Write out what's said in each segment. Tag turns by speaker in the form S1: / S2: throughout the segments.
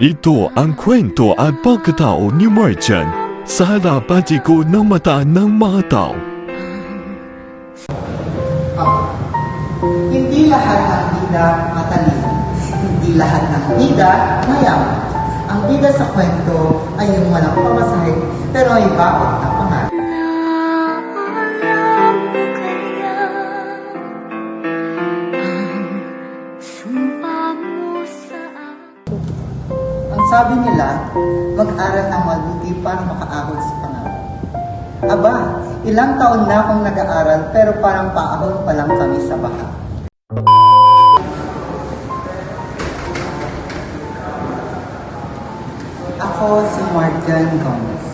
S1: Ito ang kwento at pagkatao ni Marjan sa harapatiko ng mata ng mga tao.
S2: Hindi lahat ng bida matalino. Hindi lahat ng bida mayaman. Ang bida sa kwento ay yung walang pamasahe pero ay bakit na pangarap. Ang sabi nila, mag-aral ng mabuti para makaahon sa pangarap. Aba, ilang taon na akong nag-aaral pero parang paahon pa lang kami sa baha. Ako si Marjan Gomez.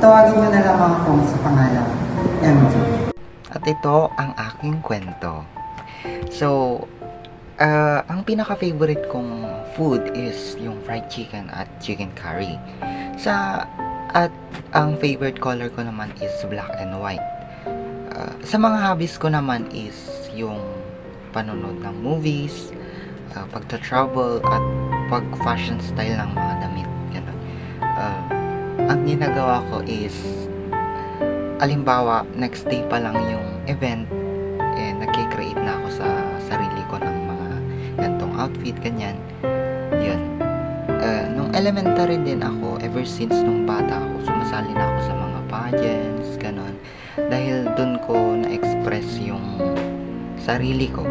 S2: Tawagin niyo na lamang akong sa pangalan, MJ.
S3: At ito ang aking kwento. So, ang pinaka-favorite kong food is yung fried chicken at chicken curry. At ang favorite color ko naman is black and white. Sa mga hobbies ko naman is yung panonood ng movies, pagta-travel at pag-fashion style ng mga damit. Ganun. Ang ginagawa ko is alimbawa, next day pa lang yung event, nagkikreate na ako sa sarili ko ng mga gantong outfit, ganyan. Yun. Nung elementary din ako, ever since nung bata ako, sumasali na ako sa mga pageants, ganon. Dahil dun ko na-express yung sarili ko.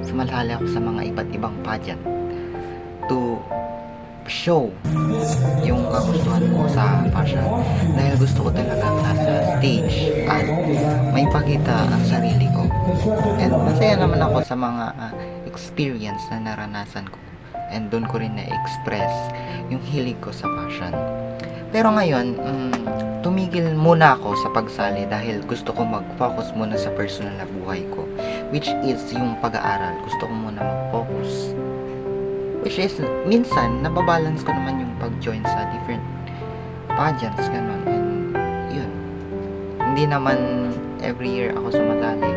S3: Sumasali ako sa mga iba't ibang pageant to show yung kagustuhan ko sa fashion, dahil gusto ko talaga nasa stage at may pakita ang sarili ko, and masaya naman ako sa mga experience na naranasan ko, and doon ko rin na-express yung hilig ko sa fashion. Pero ngayon, tumigil muna ako sa pagsali dahil gusto ko mag-focus muna sa personal na buhay ko, which is yung pag-aaral. Gusto ko muna mag-focus, which is, minsan, nababalance ko naman yung pag-join sa different pageants, gano'n. And, yun. Hindi naman every year ako sumasali.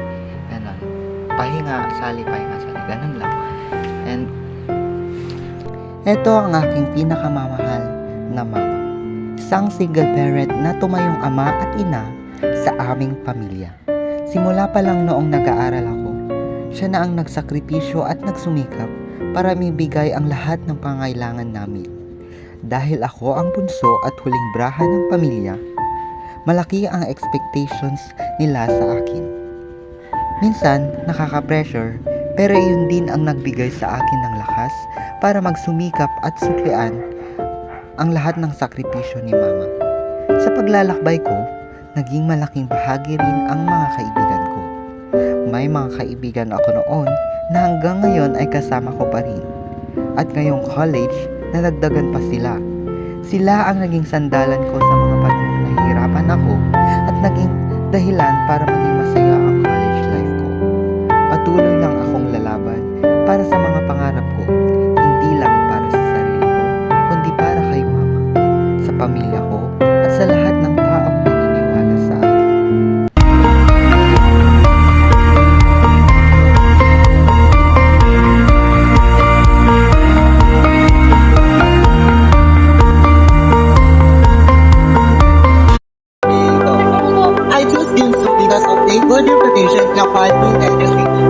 S3: Gano'n. Pahinga, sali, gano'n lang. And, ito ang aking pinakamamahal na mama. Isang single parent na tumayong ama at ina sa aming pamilya. Simula pa lang noong nag-aaral ako, siya na ang nagsakripisyo at nagsumikap para mibigay ang lahat ng pangailangan namin. Dahil ako ang bunso at huling braha ng pamilya, malaki ang expectations nila sa akin. Minsan, nakaka-pressure, pero yun din ang nagbigay sa akin ng lakas para magsumikap at suklian ang lahat ng sakripisyo ni mama. Sa paglalakbay ko, naging malaking bahagi rin ang mga kaibigan ko. May mga kaibigan ako noon na hanggang ngayon ay kasama ko pa rin. At ngayong college, nadagdagan pa sila. Sila ang naging sandalan ko sa mga panahon na nahihirapan ako at naging dahilan para maging masaya ang college life ko. Patuloy lang akong lalaban para sa mga pangarap ko, hindi lang para sa sarili ko, kundi para kay mama, sa pamilya ko, at sa lahat ng taong naniniwala sa akin.
S2: I choose Dinsu because of the good reputation capacity and education.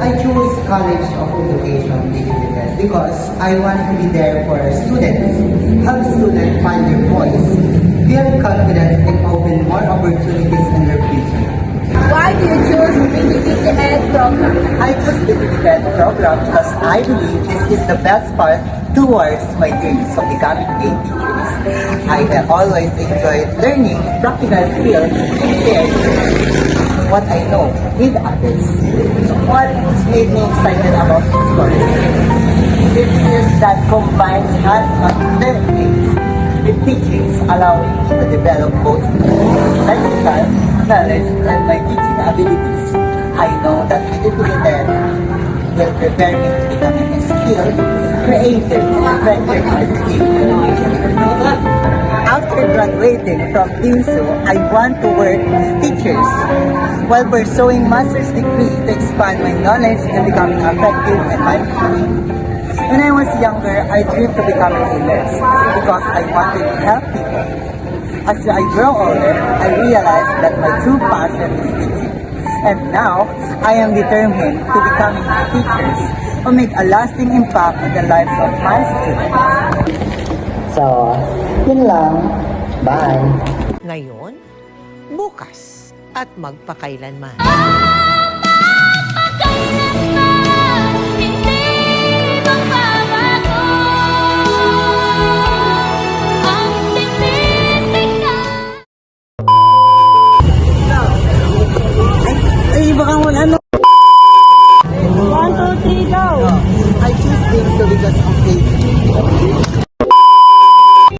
S2: I choose College of Education because I want to be there for students, help students find their voice, build confidence, and open more opportunities in their future.
S4: Why do you choose BPT Ed program?
S2: I choose the BPT program because I believe this is the best path towards my dreams of becoming a teacher. I have always enjoyed learning practical skills and sharing what I know with others. What made me excited about this course? It is that combines hands-on learning with teachings, allowing me to develop both technical knowledge and my teaching abilities. I know that BPT will prepare me to become a skilled, creative, and effective educator. After graduating from Dinsu, I want to work with teachers while pursuing master's degree to expand my knowledge and becoming effective in my field. When I was younger, I dreamed to become a nurse because I wanted to help people. As I grow older, I realized that my true passion is teaching. And now, I am determined to becoming teachers who make a lasting impact on the lives of my students.
S3: So, yun lang. Bye!
S5: Ngayon, bukas, at magpakailanman.
S6: Kailanman